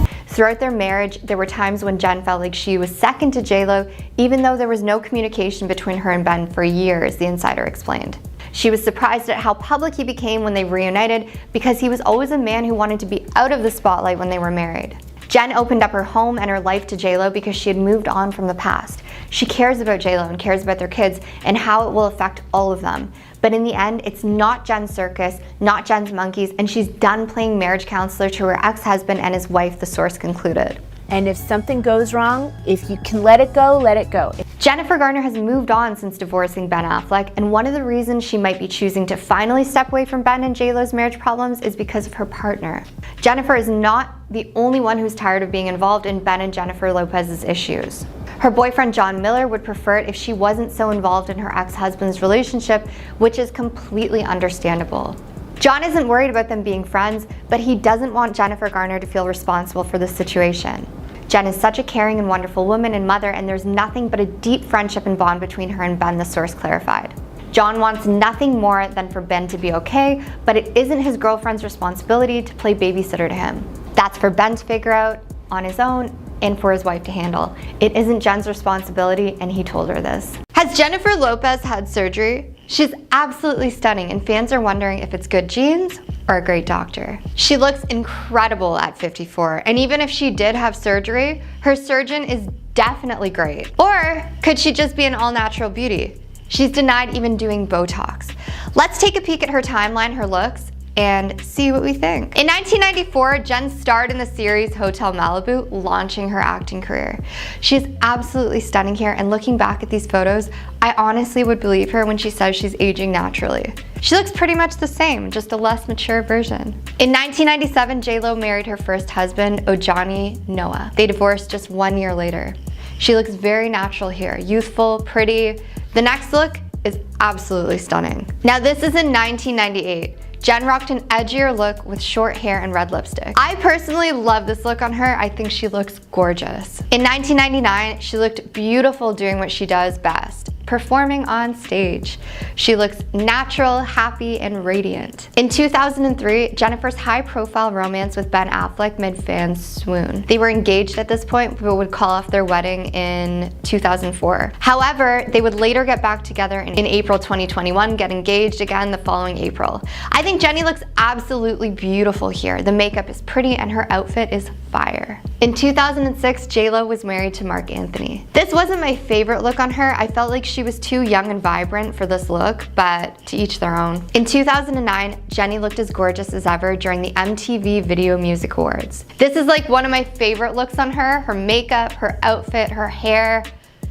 do? Throughout their marriage, there were times when Jen felt like she was second to J-Lo, even though there was no communication between her and Ben for years, the insider explained. She was surprised at how public he became when they reunited because he was always a man who wanted to be out of the spotlight when they were married. Jen opened up her home and her life to J-Lo because she had moved on from the past. She cares about J-Lo and cares about their kids and how it will affect all of them. But in the end, it's not Jen's circus, not Jen's monkeys, and she's done playing marriage counselor to her ex-husband and his wife, the source concluded. And if something goes wrong, if you can let it go, let it go. Jennifer Garner has moved on since divorcing Ben Affleck, and one of the reasons she might be choosing to finally step away from Ben and J-Lo's marriage problems is because of her partner. Jennifer is not the only one who's tired of being involved in Ben and Jennifer Lopez's issues. Her boyfriend John Miller would prefer it if she wasn't so involved in her ex-husband's relationship, which is completely understandable. John isn't worried about them being friends, but he doesn't want Jennifer Garner to feel responsible for this situation. Jen is such a caring and wonderful woman and mother, and there's nothing but a deep friendship and bond between her and Ben, the source clarified. John wants nothing more than for Ben to be okay, but it isn't his girlfriend's responsibility to play babysitter to him. That's for Ben to figure out on his own, and for his wife to handle. It isn't Jen's responsibility, and he told her this. Has Jennifer Lopez had surgery? She's absolutely stunning, and fans are wondering if it's good genes or a great doctor. She looks incredible at 54, and even if she did have surgery, her surgeon is definitely great. Or could she just be an all-natural beauty? She's denied even doing Botox. Let's take a peek at her timeline, her looks, and see what we think. In 1994, Jen starred in the series Hotel Malibu, launching her acting career. She's absolutely stunning here, and looking back at these photos, I honestly would believe her when she says she's aging naturally. She looks pretty much the same, just a less mature version. In 1997, J-Lo married her first husband, Ojani Noah. They divorced just 1 year later. She looks very natural here, youthful, pretty. The next look is absolutely stunning. Now this is in 1998. Jen rocked an edgier look with short hair and red lipstick. I personally love this look on her. I think she looks gorgeous. In 1999, she looked beautiful doing what she does best, performing on stage. She looks natural, happy, and radiant. In 2003, Jennifer's high-profile romance with Ben Affleck made fans swoon. They were engaged at this point, but would call off their wedding in 2004. However, they would later get back together in April 2021, get engaged again the following April. I think Jenny looks absolutely beautiful here. The makeup is pretty and her outfit is fire. In 2006, J-Lo was married to Marc Anthony. This wasn't my favorite look on her. I felt like she was too young and vibrant for this look, but to each their own. In 2009, Jenny looked as gorgeous as ever during the MTV Video Music Awards. This is like one of my favorite looks on her. Her makeup, her outfit, her hair.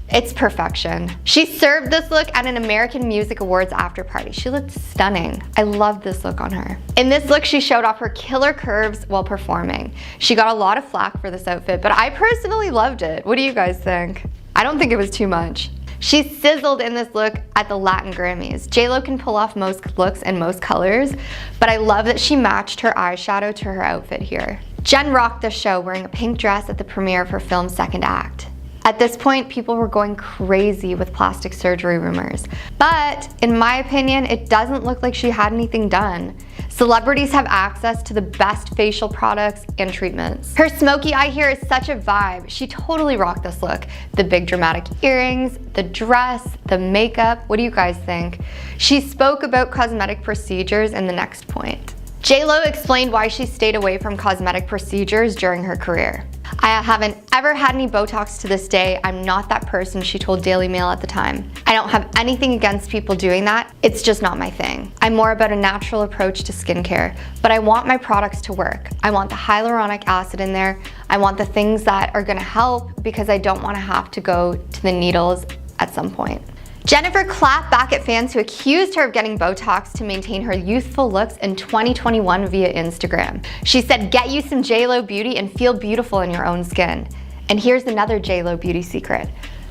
It's perfection. She served this look at an American Music Awards after party. She looked stunning. I love this look on her. In this look, she showed off her killer curves while performing. She got a lot of flack for this outfit, but I personally loved it. What do you guys think? I don't think it was too much. She sizzled in this look at the Latin Grammys. J-Lo can pull off most looks and most colors, but I love that she matched her eyeshadow to her outfit here. Jen rocked the show wearing a pink dress at the premiere of her film's second act. At this point, people were going crazy with plastic surgery rumors. But in my opinion, it doesn't look like she had anything done. Celebrities have access to the best facial products and treatments. Her smoky eye here is such a vibe. She totally rocked this look. The big dramatic earrings, the dress, the makeup. What do you guys think? She spoke about cosmetic procedures in the next point. J-Lo explained why she stayed away from cosmetic procedures during her career. I haven't ever had any Botox to this day. I'm not that person, she told Daily Mail at the time. I don't have anything against people doing that. It's just not my thing. I'm more about a natural approach to skincare, but I want my products to work. I want the hyaluronic acid in there. I want the things that are gonna help because I don't wanna have to go to the needles at some point. Jennifer clapped back at fans who accused her of getting Botox to maintain her youthful looks in 2021 via Instagram. She said, "Get you some J-Lo beauty and feel beautiful in your own skin." And here's another J-Lo beauty secret.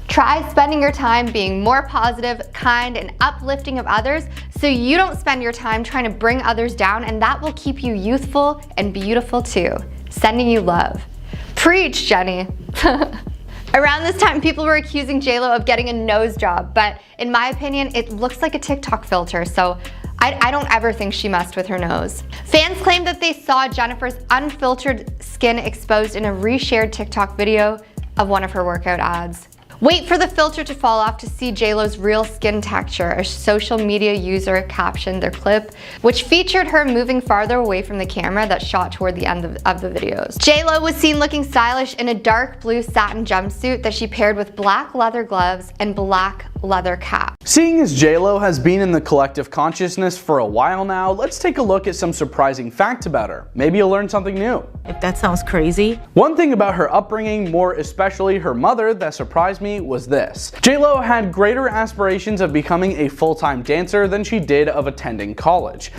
Try spending your time being more positive, kind, and uplifting of others so you don't spend your time trying to bring others down, and that will keep you youthful and beautiful too. Sending you love. Preach, Jenny. Around this time, people were accusing J-Lo of getting a nose job, but in my opinion, it looks like a TikTok filter, so I don't ever think she messed with her nose. Fans claimed that they saw Jennifer's unfiltered skin exposed in a reshared TikTok video of one of her workout ads. Wait for the filter to fall off to see J-Lo's real skin texture, a social media user captioned their clip, which featured her moving farther away from the camera that shot toward the end of the videos. J-Lo was seen looking stylish in a dark blue satin jumpsuit that she paired with black leather gloves and black leather cap. Seeing as J-Lo has been in the collective consciousness for a while now, let's take a look at some surprising facts about her. Maybe you'll learn something new. If that sounds crazy. One thing about her upbringing, more especially her mother, that surprised me was this. J-Lo had greater aspirations of becoming a full-time dancer than she did of attending college.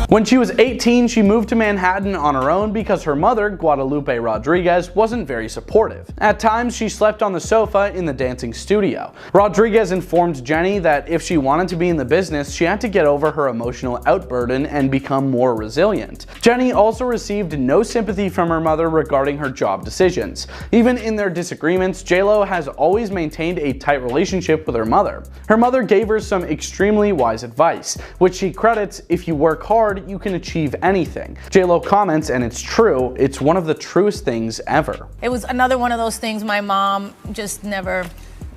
When she was 18, she moved to Manhattan on her own because her mother, Guadalupe Rodriguez, wasn't very supportive. At times, she slept on the sofa in the dancing studio. Rodriguez informed Jenny that if she wanted to be in the business, she had to get over her emotional outburden and become more resilient. Jenny also received no sympathy from her mother regarding her job decisions. Even in their disagreements, J-Lo has always maintained a tight relationship with her mother. Her mother gave her some extremely wise advice, which she credits, "If you work hard, hard, you can achieve anything. J-Lo comments, and it's true, it's one of the truest things ever. It was another one of those things my mom just never,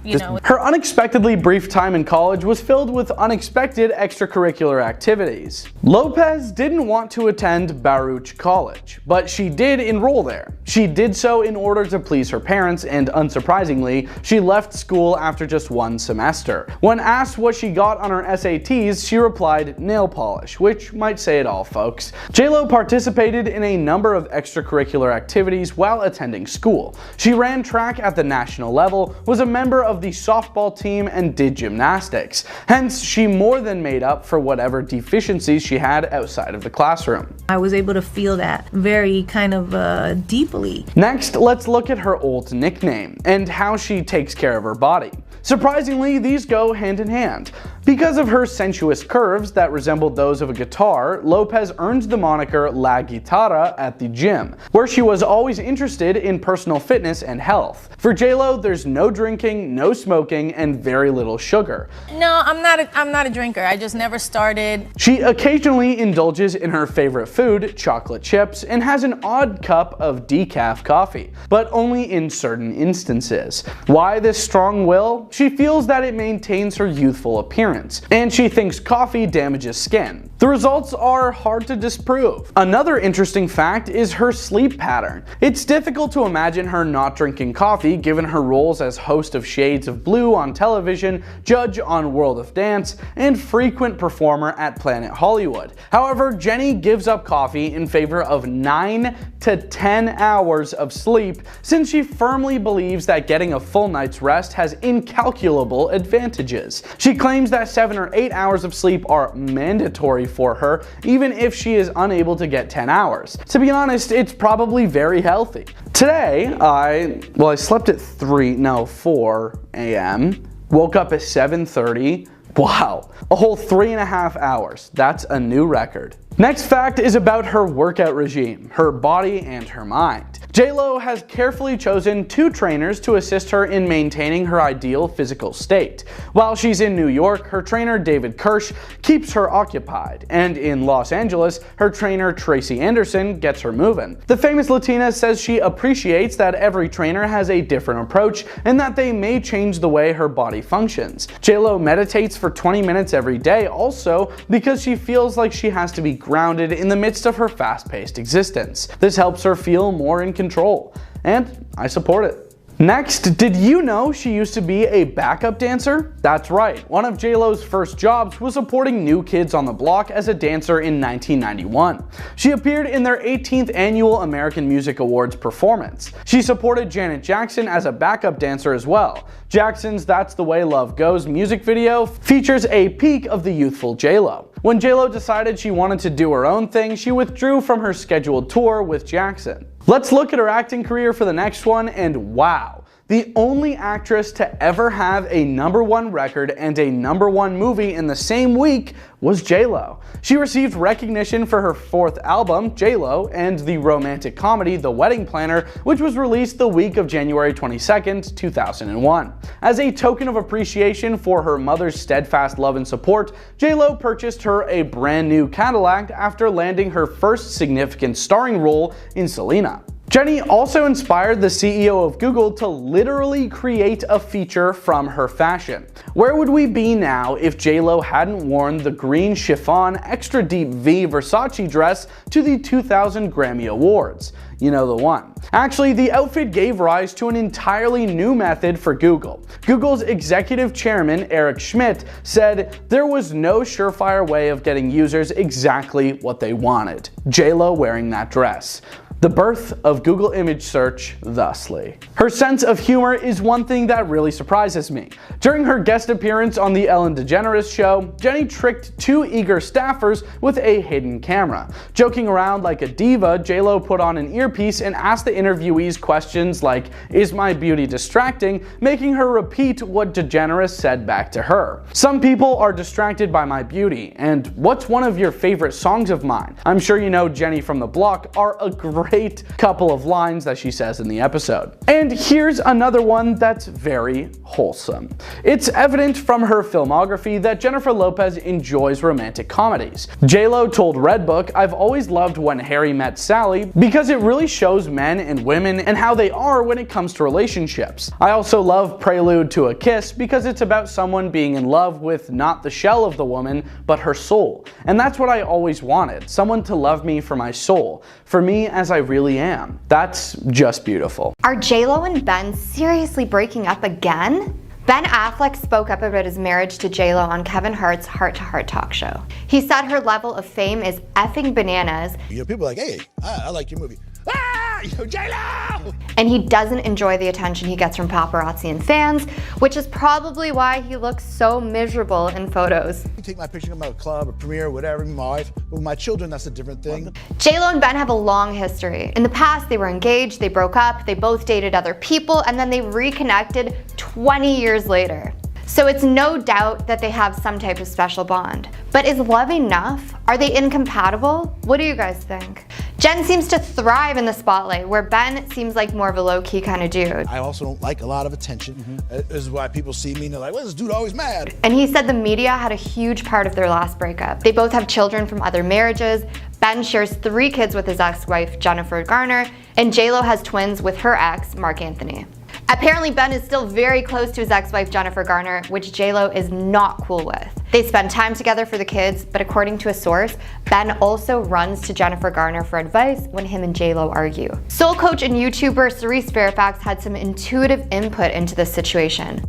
you know. Her unexpectedly brief time in college was filled with unexpected extracurricular activities. Lopez didn't want to attend Baruch College, but she did enroll there. She did so in order to please her parents, and unsurprisingly, she left school after just one semester. When asked what she got on her SATs, she replied, nail polish, which might say it all, folks. J-Lo participated in a number of extracurricular activities while attending school. She ran track at the national level, was a member of the softball team, and did gymnastics. Hence, she more than made up for whatever deficiencies she had outside of the classroom. I was able to feel that very kind of deeply. Next, let's look at her old nickname and how she takes care of her body. Surprisingly, these go hand in hand. Because of her sensuous curves that resembled those of a guitar, Lopez earned the moniker La Guitarra at the gym, where she was always interested in personal fitness and health. For J-Lo, there's no drinking, no smoking, and very little sugar. No, I'm not a drinker. I just never started. She occasionally indulges in her favorite food, chocolate chips, and has an odd cup of decaf coffee, but only in certain instances. Why this strong will? She feels that it maintains her youthful appearance, and she thinks coffee damages skin. The results are hard to disprove. Another interesting fact is her sleep pattern. It's difficult to imagine her not drinking coffee given her roles as host of Shades of Blue on television, judge on World of Dance, and frequent performer at Planet Hollywood. However, Jenny gives up coffee in favor of 9 to 10 hours of sleep, since she firmly believes that getting a full night's rest has incalculable advantages. She claims that 7 or 8 hours of sleep are mandatory for her, even if she is unable to get 10 hours. To be honest, it's probably very healthy. Today, I slept at 4 a.m., woke up at 7:30. Wow, a whole 3.5 hours. That's a new record. Next fact is about her workout regime, her body, and her mind. J-Lo has carefully chosen 2 trainers to assist her in maintaining her ideal physical state. While she's in New York, her trainer David Kirsch keeps her occupied, and in Los Angeles, her trainer Tracy Anderson gets her moving. The famous Latina says she appreciates that every trainer has a different approach and that they may change the way her body functions. J-Lo meditates for 20 minutes every day also because she feels like she has to be grounded in the midst of her fast-paced existence. This helps her feel more in control, and I support it. Next, did you know she used to be a backup dancer? That's right, one of J-Lo's first jobs was supporting New Kids on the Block as a dancer in 1991. She appeared in their 18th annual American Music Awards performance. She supported Janet Jackson as a backup dancer as well. Jackson's That's the Way Love Goes music video features a peek of the youthful J-Lo. When J-Lo decided she wanted to do her own thing, she withdrew from her scheduled tour with Jackson. Let's look at her acting career for the next one, and wow. The only actress to ever have a #1 record and a #1 movie in the same week was J-Lo. She received recognition for her 4th album, J-Lo, and the romantic comedy The Wedding Planner, which was released the week of January 22nd, 2001. As a token of appreciation for her mother's steadfast love and support, J-Lo purchased her a brand new Cadillac after landing her first significant starring role in Selena. Jenny also inspired the CEO of Google to literally create a feature from her fashion. Where would we be now if J-Lo hadn't worn the green chiffon extra deep V Versace dress to the 2000 Grammy Awards? You know, the one. Actually, the outfit gave rise to an entirely new method for Google. Google's executive chairman, Eric Schmidt, said there was no surefire way of getting users exactly what they wanted. J-Lo wearing that dress. The birth of Google image search thusly. Her sense of humor is one thing that really surprises me. During her guest appearance on the Ellen DeGeneres show, Jenny tricked 2 eager staffers with a hidden camera. Joking around like a diva, J-Lo put on an earpiece and asked the interviewees questions like, "Is my beauty distracting?" making her repeat what DeGeneres said back to her. "Some people are distracted by my beauty, and what's one of your favorite songs of mine?" I'm sure you know Jenny from the Block are a great great couple of lines that she says in the episode. And here's another one that's very wholesome. It's evident from her filmography that Jennifer Lopez enjoys romantic comedies. J-Lo told Redbook, "I've always loved When Harry Met Sally because it really shows men and women and how they are when it comes to relationships. I also love Prelude to a Kiss because it's about someone being in love with not the shell of the woman, but her soul. And that's what I always wanted, someone to love me for my soul, for me as I really am." That's just beautiful. Are J-Lo and Ben seriously breaking up again? Ben Affleck spoke up about his marriage to J-Lo on Kevin Hart's Heart to Heart talk show. He said her level of fame is effing bananas. You know, people are like, hey, I like your movie. Ah, J-Lo! And he doesn't enjoy the attention he gets from paparazzi and fans, which is probably why he looks so miserable in photos. You take my picture, come out a club, a premiere, whatever, my wife. But with my children, that's a different thing. J-Lo and Ben have a long history. In the past, they were engaged, they broke up, they both dated other people, and then they reconnected 20 years later. So it's no doubt that they have some type of special bond. But is love enough? Are they incompatible? What do you guys think? Jen seems to thrive in the spotlight, where Ben seems like more of a low-key kind of dude. I also don't like a lot of attention. This is why people see me and they're like, well, this dude always mad. And he said the media had a huge part of their last breakup. They both have children from other marriages. Ben shares 3 kids with his ex-wife, Jennifer Garner, and J-Lo has twins with her ex, Mark Anthony. Apparently, Ben is still very close to his ex-wife, Jennifer Garner, which J-Lo is not cool with. They spend time together for the kids, but according to a source, Ben also runs to Jennifer Garner for advice when him and J-Lo argue. Soul coach and YouTuber Cerise Fairfax had some intuitive input into this situation.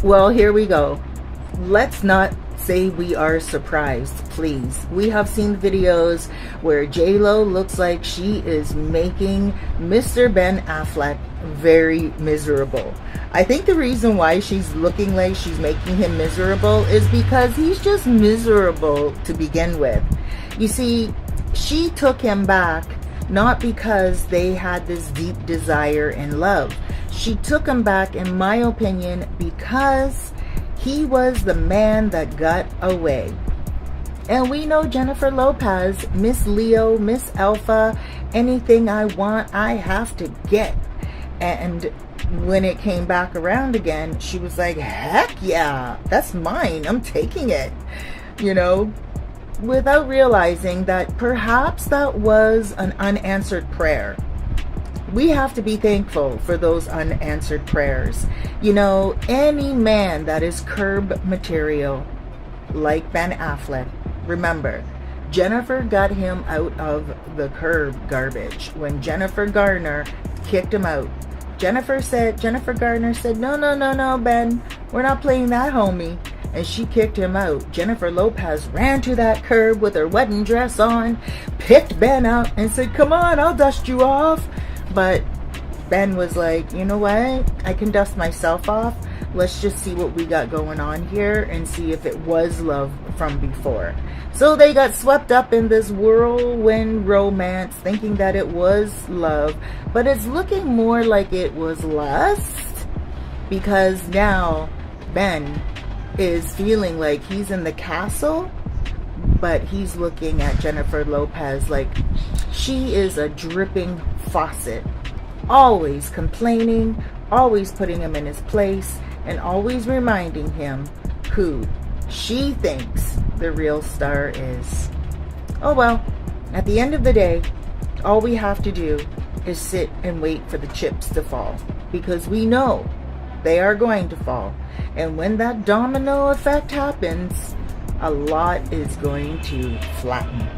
Well, here we go. Let's not say we are surprised, please. We have seen videos where J-Lo looks like she is making Mr. Ben Affleck very miserable. I think the reason why she's looking like she's making him miserable is because he's just miserable to begin with. You see, she took him back not because they had this deep desire and love. She took him back, in my opinion, because he was the man that got away. And we know Jennifer Lopez, Miss Leo, Miss Alpha, anything I want, I have to get. And when it came back around again, she was like, heck yeah, that's mine, I'm taking it. You know, without realizing that perhaps that was an unanswered prayer. We have to be thankful for those unanswered prayers. You know, any man that is curb material, like Ben Affleck, remember, Jennifer got him out of the curb garbage when Jennifer Garner kicked him out. Jennifer Garner said, no, Ben, we're not playing that, homie. And she kicked him out. Jennifer Lopez ran to that curb with her wedding dress on, picked Ben up and said, come on, I'll dust you off. But Ben was like, you know what? I can dust myself off. Let's just see what we got going on here and see if it was love from before. So they got swept up in this whirlwind romance, thinking that it was love, but it's looking more like it was lust, because now Ben is feeling like he's in the castle, but he's looking at Jennifer Lopez like she is a dripping faucet, always complaining, always putting him in his place, and always reminding him who she thinks the real star is. Oh well, at the end of the day, all we have to do is sit and wait for the chips to fall, because we know they are going to fall. And when that domino effect happens, a lot is going to flatten.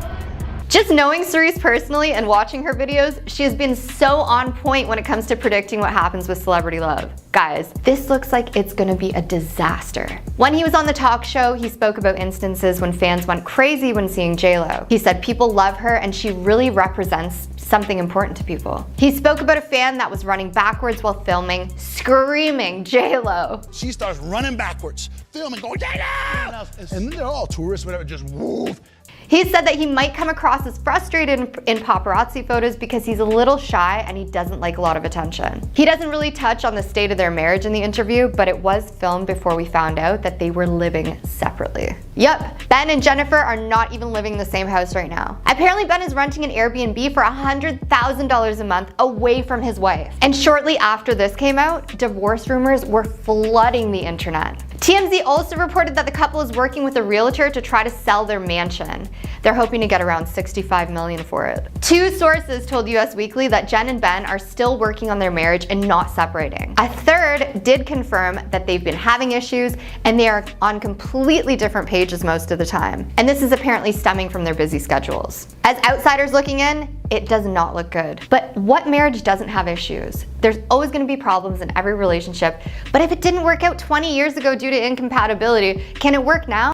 Just knowing Cerise personally and watching her videos, she has been so on point when it comes to predicting what happens with celebrity love. Guys, this looks like it's gonna be a disaster. When he was on the talk show, he spoke about instances when fans went crazy when seeing J-Lo. He said people love her and she really represents something important to people. He spoke about a fan that was running backwards while filming, screaming J-Lo. She starts running backwards, filming, going, J-Lo! And then they're all tourists, whatever, just woof. He said that he might come across as frustrated in paparazzi photos because he's a little shy and he doesn't like a lot of attention. He doesn't really touch on the state of their marriage in the interview, but it was filmed before we found out that they were living separately. Yep, Ben and Jennifer are not even living in the same house right now. Apparently Ben is renting an Airbnb for $100,000 a month away from his wife. And shortly after this came out, divorce rumors were flooding the internet. TMZ also reported that the couple is working with a realtor to try to sell their mansion. They're hoping to get around $65 million for it. Two sources told US Weekly that Jen and Ben are still working on their marriage and not separating. A third did confirm that they've been having issues and they are on completely different pages most of the time. And this is apparently stemming from their busy schedules. As outsiders looking in, it does not look good. But what marriage doesn't have issues? There's always going to be problems in every relationship, but if it didn't work out 20 years ago due to incompatibility, can it work now?